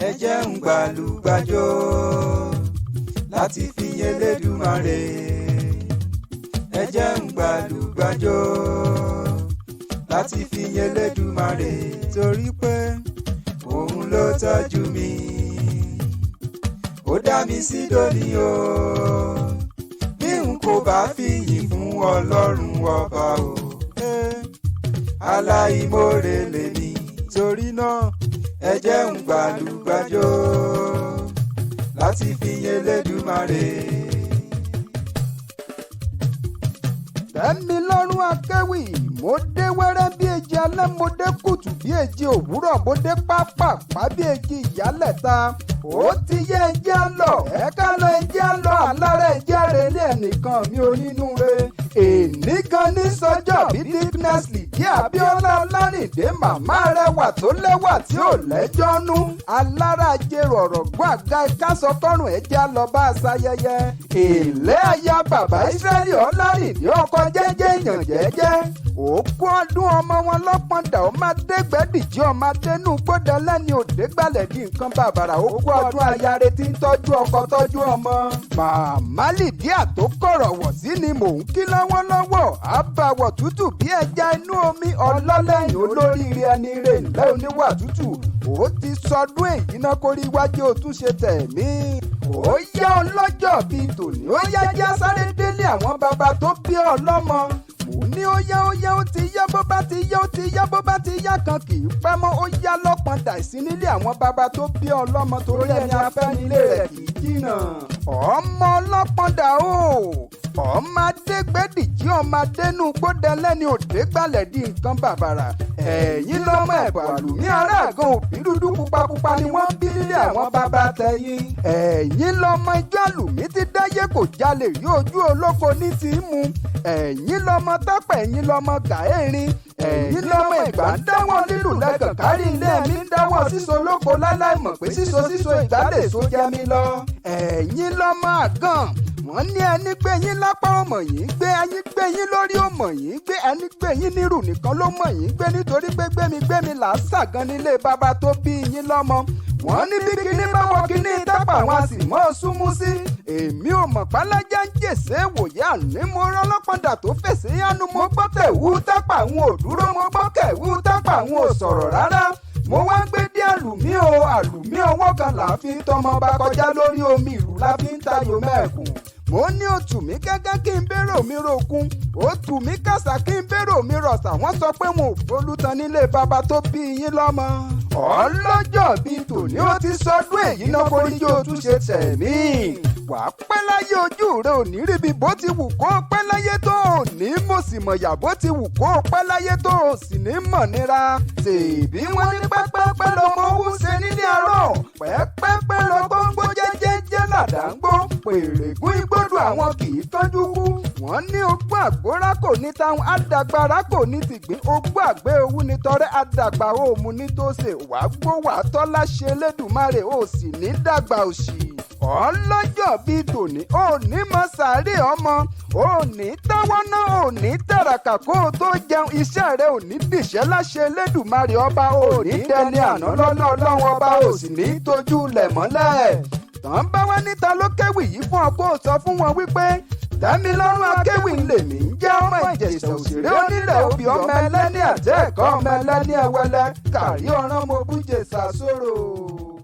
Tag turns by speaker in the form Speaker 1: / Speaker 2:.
Speaker 1: ẹ jẹ́ ń gbàlúgbàjò láti fi yìn Elédùmarè. ẹ jẹ́ ń gbàlúgbàjò láti fi yìn Elédùmarè. torí pé òun ló tọ́jú mi, ó dá mi sí dòní o. bí n kò bá fi yìn fún Ọlọ́run ọba o, aláìmoore lèmi. torí náà ẹ jẹ́ ń gbàlúgbàjò láti fi yìn Elédùmarè.
Speaker 2: Tẹ́milọ́rùn Akéwì, mo dé wẹ́rẹ́ bí èjì alẹ́, mo dé kùtù bí èjì òwúrọ̀, mo dé pápápá bí èjì ìyálẹ̀ta. ó ti yẹ ẹjẹ́ lọ ẹ̀ka lọ ẹjẹ́ lọ alára ẹjẹ́ rẹ̀ ní ẹnìkan mi onínúure. èní kan ní sọjọ́ bí Deaconess Abiola Olarinde, màmá rẹwà tó lẹ́wà tí ò lẹ́jọ́ nú. alára jẹrò ọ̀rọ̀ gbọ́ àga ẹ̀ka sọkọ́rùn ẹjẹ́ lọ bá a ṣayẹyẹ. èlé aya bàbá Ísírẹ́lì Olarinde ọkọ jẹ́jẹ́ èèyàn jẹ́jẹ́. òkú ọdún ọmọ wọn lọ́pọ̀ndà ọmọ adégbèdìjì ọmọ adẹnú gbọ́dọ̀ lẹ́ni òdégbàlẹ̀ di nǹkan bàbàrà. òkú ọdún ayáre tí ń tọ́jú ọkọ tọ́jú ọmọ. màmá Lídíà tó kọ̀rọ̀ wọ̀ sí ni mò ń kí lọ́wọ́lọ́wọ́. àbàwọ̀ tútù bí ẹja inú omi, ọlọ́lẹ́yìn olóríire ẹni rè ńlẹ́ oníwà tútù. ó ti sọdún èyí náà kórí iwájú òtúnṣe tẹ̀mí. ó yá ọlọ́jọ́ bíi tòní, ó yá jẹ́ sáré délé àwọn bàbá tó bí ọlọ́mọ. mo ní ó yá ó ti yá, bó bá ti yá ó ti yá, bó bá ti yá kan kì í pẹ́ mọ́. ó yá lọ́pọ̀ndà ìsínílé àwọn bàbá tó bí ọlọ́mọ, torí ẹni afẹ́nilé rẹ̀ kì í jìnnà. ọmọ ọlọ́pọ̀ndà o, ọmọ adégbèdìjì ọmọ adẹnú gbódẹlẹ́ni òdégbàlẹ̀ di nǹkan bàbàrà. ẹ̀yin lọ́mọ ẹ̀bọ̀ àlùmí ará àgàn òbí dúdú pupapupa ni wọ́n bí nílé àwọn bàbá tẹ̀yìn. ẹ̀yin lọ́mọ ijó àlùmí ti dáyé kò jalè rí ojú olóko ní ti mú. ẹ̀yin lọ́mọ tọ́pẹ̀, ẹ̀yin lọ́mọ gàérin. ẹ̀yin lọ́mọ ìgbà ń dáwọ́ lílù lẹ́gàn kárí ilé mi ń dáwọ́ síso lóko láláì mọ̀ pé síso ìgbà lè so jẹ mi lọ. ẹ̀yin lọ́mọ àgàn, wọ́n ní ẹni gbé yín lápá ọmọ yìí gbé, ẹni gbé yín lórí ọmọ yìí gbé, ẹni gbé yín nírù nìkan ló mọ̀ yín gbé, nítorí pé gbémi là á ṣàgán nílé bàbá tó bí yín lọ́mọ. wọ́n ní bí kíní bá wọ kíní tápà wọn a sì mọ́ ọ súnmú sí. èmi ò mọ̀ pálájà ń jèsè wòye àní mo rán lọ́pọ̀dà tó fèsì yánu. mo gbọ́ kẹ̀wú tápà wọn ò dúró, mo gbọ́ kẹ̀wú tápà wọn ò sọ̀rọ̀ rárá. mo wá ń gbé dé àlùmí ọwọ́ kan là á fi tọmọ bá kọjá lórí omi, ìlú la fi ń tayò mẹ́ẹ̀kùn. mo ní ó tù mí gẹ́gẹ́ kí n bérò mi rokun, ó tù mí kàsà kí n bérò mi rọ̀ṣà. wọ́n sọ pé mo ò folútan nílé bàbá tó bí yín lọ́mọ. ọlọ́jọ́ bíi tòní ó ti sọdún èyí náà foríjì ó tún ṣe tẹ̀mí. wà á pẹ́ láyé, ojú rẹ ò ní ríbi bó ti wù kó pẹ́ láyé tó ò ní mọ̀ sí mọ̀yà, bó ti wù kó pẹ́ láyé tó ò sì ní mọ̀ nira. tèbí wọ́n ní pẹ́pẹ́pẹ́ lọmọ owó ṣe nílé àárọ̀, pẹ́pẹ́pẹ́ lọ gbóngbó jẹ́jẹ́jẹ́ làdáńgbó, pèrègún igbódù àwọn kì í tọ́jú kú. wọ́n ní ogbó àgbórá kò ní táwọn, àdàgbàrá kò ní tìgbín, ogbó àgbẹ̀ owú ní tọrẹ, àdàgbà òmu ní tòṣe. wàá gbó wàá tọ́lá ṣe Elédùmarè, ó sì ní dàgbà òṣì. ọlọ́jọ́ bíi tòní ò ní mọ sàárè ọmọ, ò ní táwọ́ náà, ò ní tàràkà kó o tó jẹun, iṣẹ́ rẹ ò ní dìṣẹ́ láṣẹ Elédùmarè ọba, ò ní dẹni àná lọ́nà Ọlọ́run ọba, ò sì ní tójú lẹ̀ mọ́lẹ̀. tàn bá wá níta ló kéwì yìí fún ọ kó o sọ fún wọn wípé Tẹ́milọ́rùn Akéwì lèmi ń jẹ́, ọmọ Ìjẹ̀ṣà òṣèré onílẹ̀ obì, ọmọ ẹlẹ́ni àjẹ́ ẹ̀kọ́, ọmọ ẹlẹ́ni ẹ̀wẹ́lẹ́, kàrí ọ̀ràn mo bú Ìjẹ̀ṣà sóró.